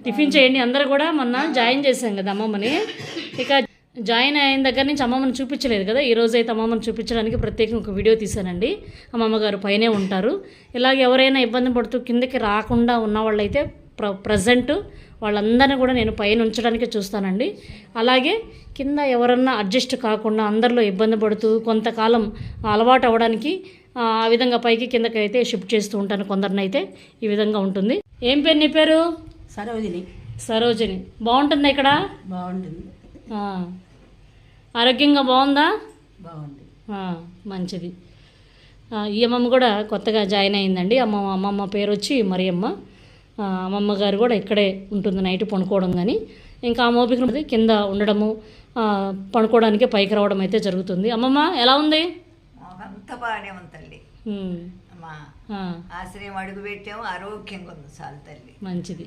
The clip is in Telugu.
టిఫిన్ చేయండి. అందరూ కూడా మొన్న జాయిన్ చేశాం కదా అమ్మమ్మని. ఇక జాయిన్ అయిన దగ్గర నుంచి అమ్మమ్మని చూపించలేదు కదా, ఈరోజు అయితే అమ్మమ్మని చూపించడానికి ప్రత్యేకంగా ఒక వీడియో తీశానండి. అమ్మమ్మ గారు పైనే ఉంటారు. ఇలాగ ఎవరైనా ఇబ్బంది పడుతూ కిందకి రాకుండా ఉన్న వాళ్ళైతే ప్రజెంట్ వాళ్ళందరినీ కూడా నేను పైన ఉంచడానికి చూస్తానండి. అలాగే కింద ఎవరన్నా అడ్జస్ట్ కాకుండా అందరిలో ఇబ్బంది పడుతూ కొంతకాలం అలవాటు అవ్వడానికి ఆ విధంగా పైకి కిందకి అయితే షిఫ్ట్ చేస్తూ ఉంటాను. కొందరినైతే ఈ విధంగా ఉంటుంది. ఏం పేరు నీ పేరు? సరోజిని. సరోజిని. బాగుంటుందా ఇక్కడ? బాగుంటుంది. ఆరోగ్యంగా బాగుందా? బాగుంది. మంచిది. ఈ అమ్మమ్మ కూడా కొత్తగా జాయిన్ అయిందండి. అమ్మమ్మ పేరు వచ్చి మరియమ్మ. అమ్మమ్మ గారు కూడా ఇక్కడే ఉంటుంది నైట్ పడుకోవడం. కానీ ఇంకా ఆ మోపిక కింద ఉండడము పడుకోవడానికి పైకి రావడం అయితే జరుగుతుంది. అమ్మమ్మ ఎలా ఉంది? అంత బాగానే ఉంది తల్లి. ఆశ్రయం అడుగు పెట్టాము, ఆరోగ్యంగా ఉంది చాలు తల్లి. మంచిది.